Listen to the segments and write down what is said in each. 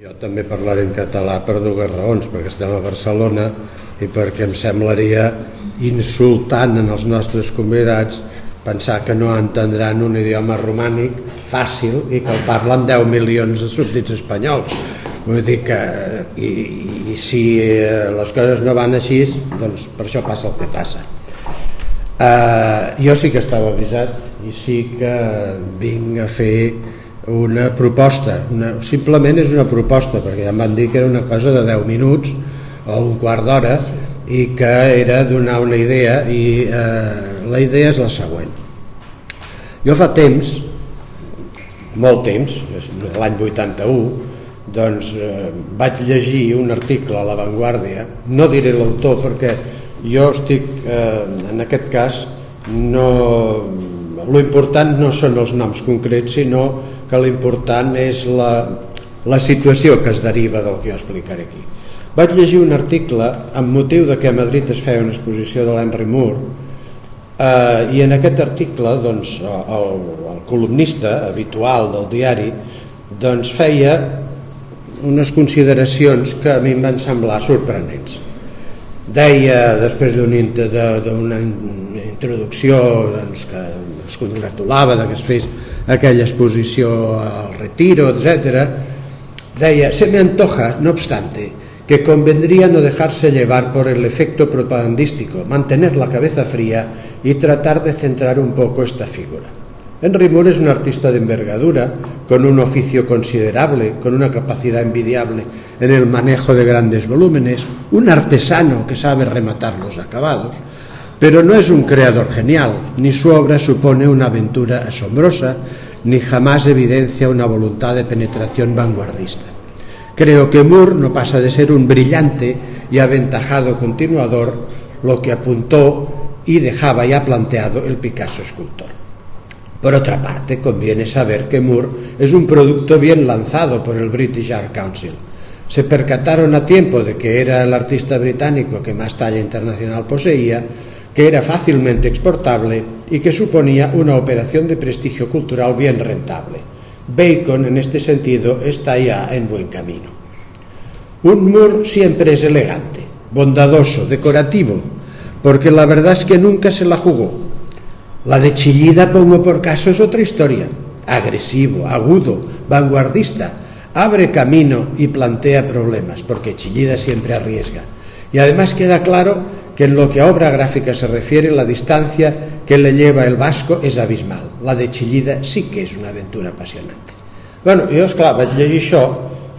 Jo també parlaré en català per dues raons, perquè estem a Barcelona i perquè em semblaria insultant en els nostres convidats pensar que no entendran un idioma romànic fàcil i que el parlen 10 milions de súbdits espanyols. Vull dir que i si les coses no van així, doncs per això passa el que passa. Jo sí que estava avisat i sí que vinc a fer una proposta, simplement és una proposta, perquè ja em van dir que era una cosa de 10 minuts o un quart d'hora i que era donar una idea, i la idea és la següent. Jo fa temps, molt temps, l'any 81, doncs vaig llegir un article a La Vanguardia, no diré l'autor perquè jo estic, en aquest cas, lo important no són els noms concrets, sinó que l'important és la situació que es deriva del que jo explicaré aquí. Vaig llegir un article amb motiu de que a Madrid es feia una exposició de l'Henry Moore, i en aquest article doncs, el columnista habitual del diari doncs, feia unes consideracions que a mi em van semblar sorprenents. Deia, després d'una introducció doncs, que es congratulava de que es fes aquella exposició al Retiro, etc., deia: se me antoja, no obstante, que convendría no dejarse llevar por el efecto propagandístico, mantener la cabeza fría y tratar de centrar un poco esta figura. Henry Moore es un artista de envergadura, con un oficio considerable, con una capacidad envidiable en el manejo de grandes volúmenes, un artesano que sabe rematar los acabados, pero no es un creador genial, ni su obra supone una aventura asombrosa, ni jamás evidencia una voluntad de penetración vanguardista. Creo que Moore no pasa de ser un brillante y aventajado continuador, lo que apuntó y dejaba ya planteado el Picasso escultor. Por otra parte, conviene saber que Moore es un producto bien lanzado por el British Art Council. Se percataron a tiempo de que era el artista británico que más talla internacional poseía, que era fácilmente exportable y que suponía una operación de prestigio cultural bien rentable. Bacon, en este sentido, está ya en buen camino. Un Moore siempre es elegante, bondadoso, decorativo, porque la verdad es que nunca se la jugó. La de Chillida, pongo por caso, es otra historia. Agresivo, agudo, vanguardista, abre camino y plantea problemas, porque Chillida siempre arriesga. Y además queda claro que en lo que a obra gráfica se refiere, la distancia que le lleva el vasco és abismal. La de Chillida sí que és una aventura apassionante. Bueno, jo, esclar, vaig llegir això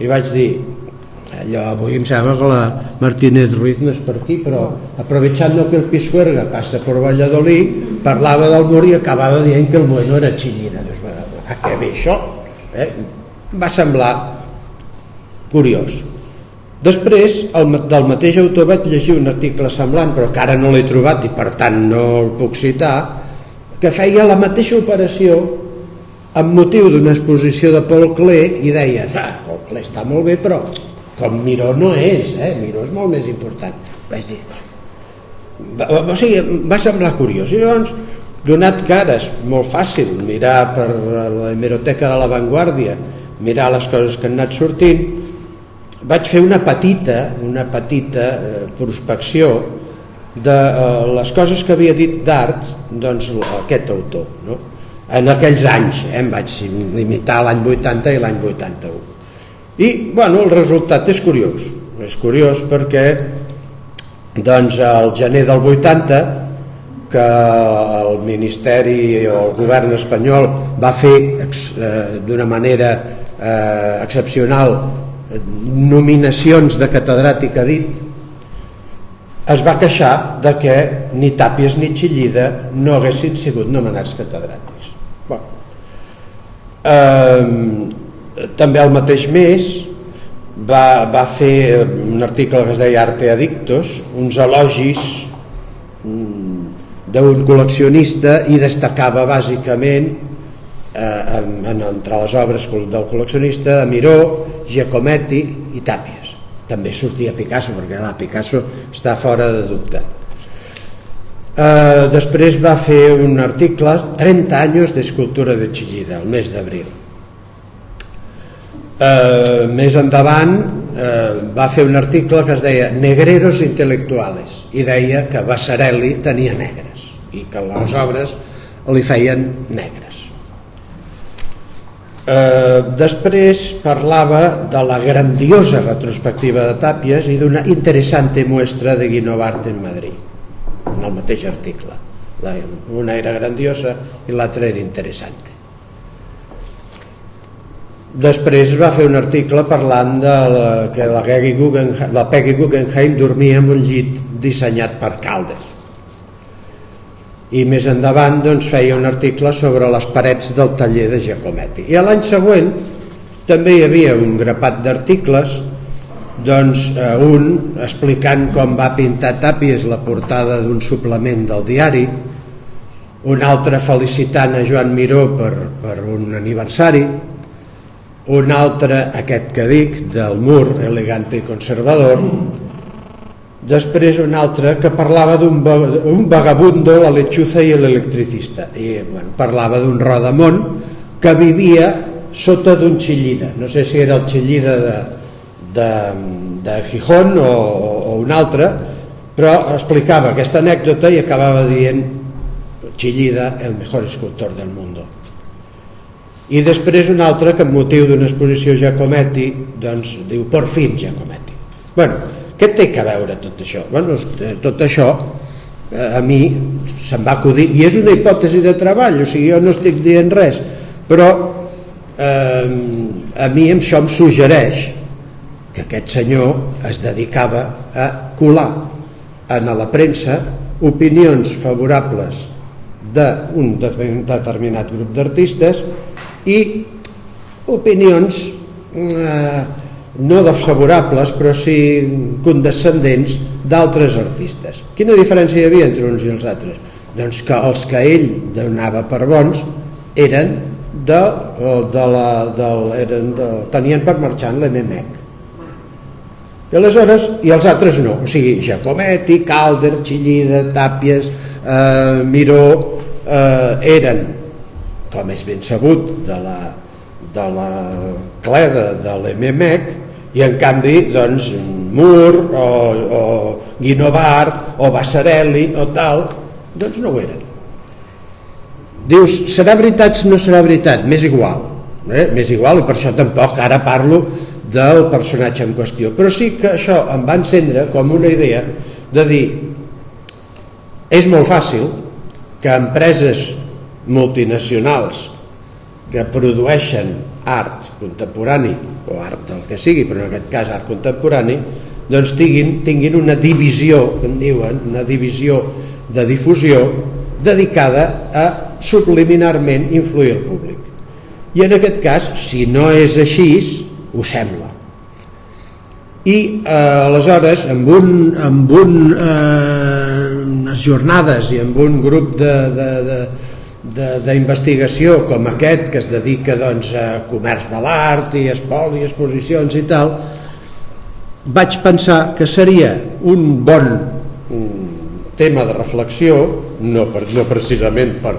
i vaig dir, allò, avui em sembla que la Martínez Ruiz no és per aquí, però aprovechando que el Pisuerga passa per Valladolid, parlava del Moore i acabava dient que el bueno era Chillida. A què ve això? Va semblar curiós. Després, del mateix autor vaig llegir un article semblant, però que ara no l'he trobat i per tant no el puc citar, que feia la mateixa operació amb motiu d'una exposició de Paul Klee i deia: Paul Klee està molt bé, però com Miró no és, Miró és molt més important. Vaig dir, o sigui, va semblar curiós. I llavors, donat que ara és molt fàcil mirar per la hemeroteca de La Vanguardia, mirar les coses que han anat sortint, vaig fer una petita prospecció de les coses que havia dit d'art, doncs, aquest autor, no? En aquells anys, em vaig limitar l'any 80 i l'any 81. I, bueno, el resultat és curiós perquè, doncs, al gener del 80, que el Ministeri o el govern espanyol va fer d'una manera excepcional nominacions de catedràtic a dit, es va queixar de que ni Tàpies ni Chillida no haguessin sigut nomenats catedràtics. També el mateix mes va fer un article que es deia Arte Adictos, uns elogis d'un col·leccionista, i destacava bàsicament entre les obres del col·leccionista Miró, Giacometti i Tàpies. També sortia Picasso, perquè Picasso està fora de dubte. Després va fer un article 30 anys d'escultura de Chillida, el mes d'abril. Més endavant va fer un article que es deia Negreros Intelectuales i deia que Vasarely tenia negres i que les obres li feien negres. Després parlava de la grandiosa retrospectiva de Tàpies i d'una interessante muestra de Guinovart en Madrid, en el mateix article. Una era grandiosa i l'altra era interessante. Després va fer un article parlant que la Peggy Guggenheim dormia en un llit dissenyat per Calder. I més endavant doncs, feia un article sobre les parets del taller de Giacometti. I l'any següent també hi havia un grapat d'articles, doncs, un explicant com va pintar Tàpies la portada d'un suplement del diari, un altre felicitant a Joan Miró per un aniversari, un altre, aquest que dic, del mur elegante i conservador, després un altre que parlava d'un vagabundo, la lechuza i l'electricista, i bueno, parlava d'un rodamón que vivia sota d'un Chillida, no sé si era el Chillida de Gijón o un altre, però explicava aquesta anècdota i acabava dient Chillida, el mejor escultor del mundo. I després un altre que amb motiu d'una exposició Giacometti doncs diu por fin Giacometti. Bueno, què té que veure tot això? Bueno, tot això a mi se'm va acudir i és una hipòtesi de treball, o sigui, jo no estic dient res, però a mi això em suggereix que aquest senyor es dedicava a colar en la premsa opinions favorables d'un determinat grup d'artistes i opinions no desfavorables però sí condescendents d'altres artistes. Quina diferència hi havia entre uns i els altres? Doncs que els que ell donava per bons eren tenien per marxant l'Ememec. I aleshores, i els altres no, o sigui, Giacometti, Calder, Chillida, Tàpies, Miró, eren, com és ben sabut, de la cleda de l'Ememec, i en canvi, doncs, Mur o Guinovart o Vasarely o tal, doncs no ho eren. Dius, serà veritat o no serà veritat? M'és igual, m'és igual, i per això tampoc ara parlo del personatge en qüestió, però sí que això em va encendre com una idea de dir, és molt fàcil que empreses multinacionals que produeixen art contemporani o art del que sigui, però en aquest cas art contemporani, doncs tinguin una divisió, que en diuen, una divisió de difusió dedicada a subliminarment influir el públic. I en aquest cas, si no és així, ho sembla. I aleshores, amb unes jornades i amb un grup d'investigació com aquest, que es dedica doncs, a comerç de l'art i espoli, exposicions i tal, vaig pensar que seria un bon tema de reflexió, no precisament per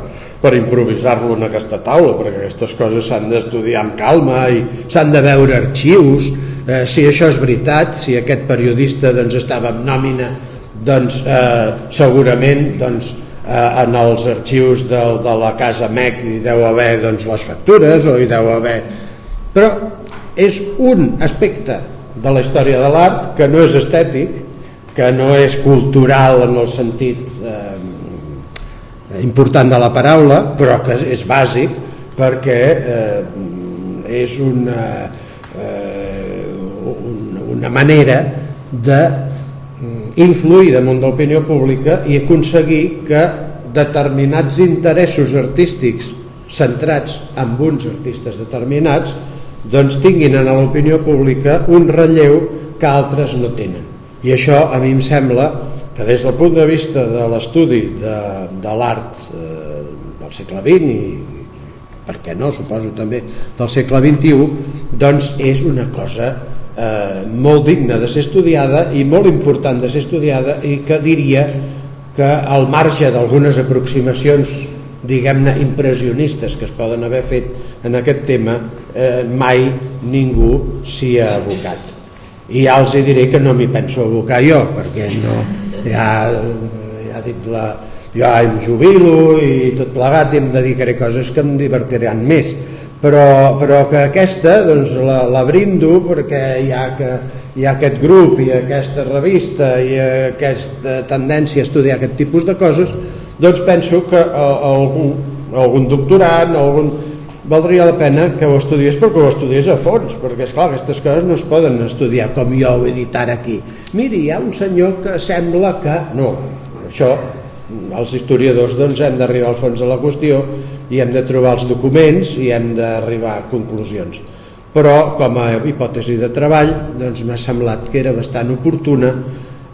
improvisar-lo en aquesta taula, perquè aquestes coses s'han d'estudiar amb calma i s'han de veure arxius, si això és veritat, si aquest periodista doncs, estava en nòmina, doncs segurament doncs, en els arxius de la Casa Mec hi deu haver doncs, les factures o hi deu haver... Però és un aspecte de la història de l'art que no és estètic, que no és cultural en el sentit important de la paraula, però que és bàsic perquè és una manera d'influir damunt de l'opinió pública i aconseguir que determinats interessos artístics centrats en uns artistes determinats doncs tinguin en l'opinió pública un relleu que altres no tenen. I això a mi em sembla que des del punt de vista de l'estudi de l'art del segle XX i per què no, suposo també del segle XXI, doncs és una cosa molt digna de ser estudiada i molt important de ser estudiada i que diria que al marge d'algunes aproximacions diguem-ne, impressionistes que es poden haver fet en aquest tema, mai ningú s'hi ha abocat. I ja els diré que no m'hi penso abocar jo, perquè no, ja he dit jo em jubilo i tot plegat i em dedicaré a coses que em divertiran més, però que aquesta doncs la brindo perquè hi ha aquest grup i aquesta revista i aquesta tendència a estudiar aquest tipus de coses. Doncs penso que algun doctorant valdria la pena que ho estudiés, perquè ho estudiés a fons, perquè esclar, aquestes coses no es poden estudiar com jo ho he dit ara aquí. Miri, hi ha un senyor que sembla que... No, això els historiadors doncs hem d'arribar al fons de la qüestió i hem de trobar els documents i hem d'arribar a conclusions. Però com a hipòtesi de treball doncs m'ha semblat que era bastant oportuna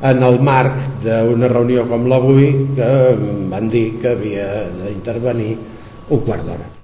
en el marc d'una reunió com l'avui, que van dir que havia d'intervenir un quart d'hora.